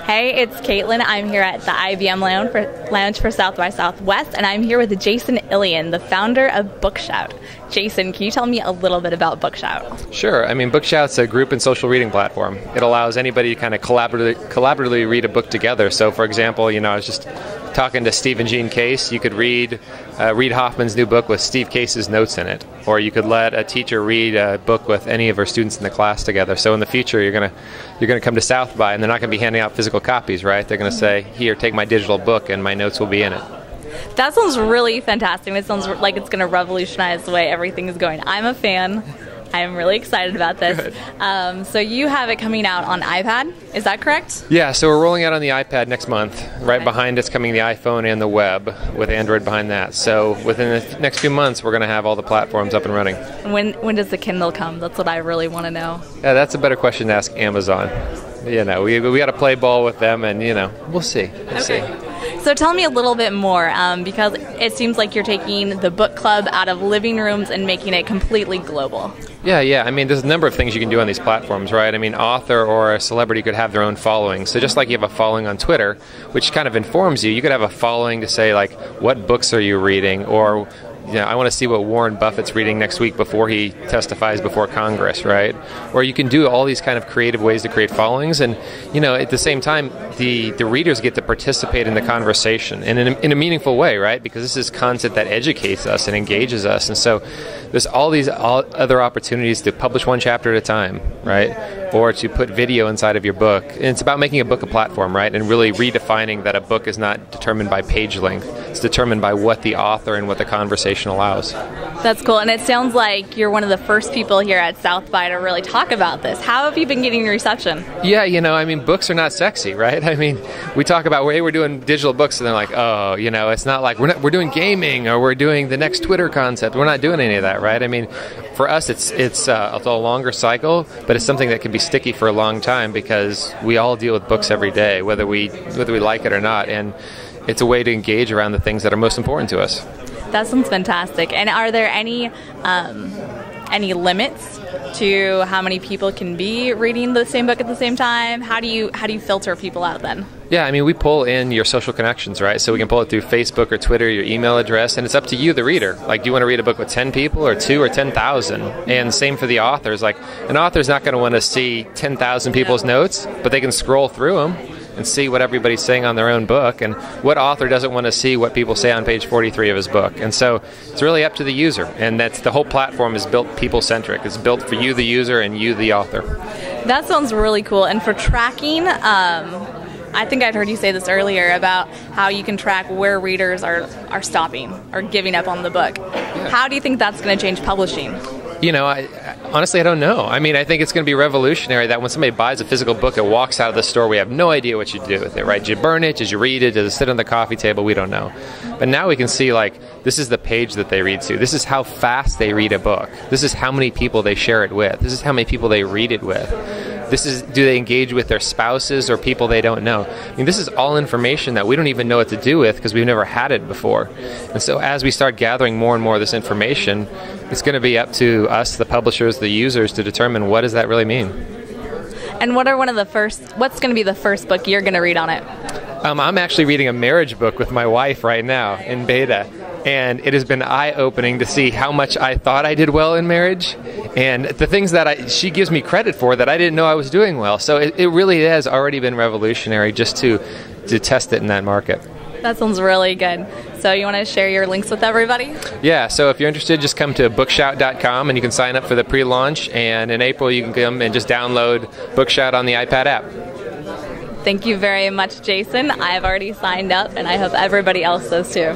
Hey, it's Caitlin. I'm here at the IBM Lounge for South by Southwest, and I'm here with Jason Illian, the founder of Bookshout. Jason, can you tell me a little bit about Bookshout? Sure. I mean, Bookshout's a group and social reading platform. It allows anybody to kind of collaboratively read a book together. So, for example, I was just talking to Steve and Jean Case. You could read Hoffman's new book with Steve Case's notes in it, or you could let a teacher read a book with any of her students in the class together. So in the future, you're gonna come to South by, and they're not going to be handing out physical copies, right? They're going to say, "Here, take my digital book, and my notes will be in it." That sounds really fantastic. It sounds like it's going to revolutionize the way everything is going. I'm a fan. I'm really excited about this. So you have it coming out on iPad, is that correct? Yeah, so we're rolling out on the iPad next month. Right behind it's coming the iPhone and the web, with Android behind that. So within the next few months, we're going to have all the platforms up and running. When does the Kindle come? That's what I really want to know. Yeah, that's a better question to ask Amazon. We got to play ball with them, and we'll see. We'll see. So tell me a little bit more, because it seems like you're taking the book club out of living rooms and making it completely global. Yeah. I mean, there's a number of things you can do on these platforms, right? I mean, author or a celebrity could have their own following. So just like you have a following on Twitter, which kind of informs you, you could have a following to say, like, what books are you reading? Or, I want to see what Warren Buffett's reading next week before he testifies before Congress, right? Or you can do all these kind of creative ways to create followings, and at the same time, the readers get to participate in the conversation and in a meaningful way, right? Because this is content that educates us and engages us, and so there's all these other opportunities to publish one chapter at a time, right? Or to put video inside of your book. And it's about making a book a platform, right? And really redefining that a book is not determined by page length. It's determined by what the author and what the conversation allows. That's cool. And it sounds like you're one of the first people here at South by to really talk about this. How have you been getting reception? Yeah, I mean, books are not sexy, right? I mean, we talk about, hey, we're doing digital books, and they're like, oh, it's not like we're doing gaming or we're doing the next Twitter concept. We're not doing any of that, right? I mean, for us, it's a longer cycle, but it's something that can be sticky for a long time because we all deal with books every day, whether we like it or not, and it's a way to engage around the things that are most important to us. That sounds fantastic. And are there any limits to how many people can be reading the same book at the same time? How do you filter people out then? Yeah, I mean, we pull in your social connections, right? So we can pull it through Facebook or Twitter, your email address, and it's up to you, the reader. Like, do you want to read a book with 10 people or 2 or 10,000? And same for the authors. Like, an author's not going to want to see 10,000 people's notes, but they can scroll through them and see what everybody's saying on their own book. And what author doesn't want to see what people say on page 43 of his book? And so it's really up to the user. And that's the whole platform is built people-centric. It's built for you, the user, and you, the author. That sounds really cool. And for tracking, I think I'd heard you say this earlier about how you can track where readers are stopping or giving up on the book. Yeah. How do you think that's going to change publishing? Honestly, I don't know. I mean, I think it's going to be revolutionary that when somebody buys a physical book, it walks out of the store, we have no idea what you do with it, right? Did you burn it? Did you read it? Does it sit on the coffee table? We don't know. But now we can see, like, this is the page that they read to. This is how fast they read a book. This is how many people they share it with. This is how many people they read it with. Do they engage with their spouses or people they don't know? I mean, this is all information that we don't even know what to do with because we've never had it before. And so as we start gathering more and more of this information, it's going to be up to us, the publishers, the users, to determine what does that really mean. And what's going to be the first book you're going to read on it? I'm actually reading a marriage book with my wife right now in beta. And it has been eye-opening to see how much I thought I did well in marriage and the things that she gives me credit for that I didn't know I was doing well. So it really has already been revolutionary just to test it in that market. That sounds really good. So you want to share your links with everybody? Yeah, so if you're interested, just come to bookshout.com and you can sign up for the pre-launch. And in April, you can come and just download Bookshout on the iPad app. Thank you very much, Jason. I've already signed up, and I hope everybody else does too.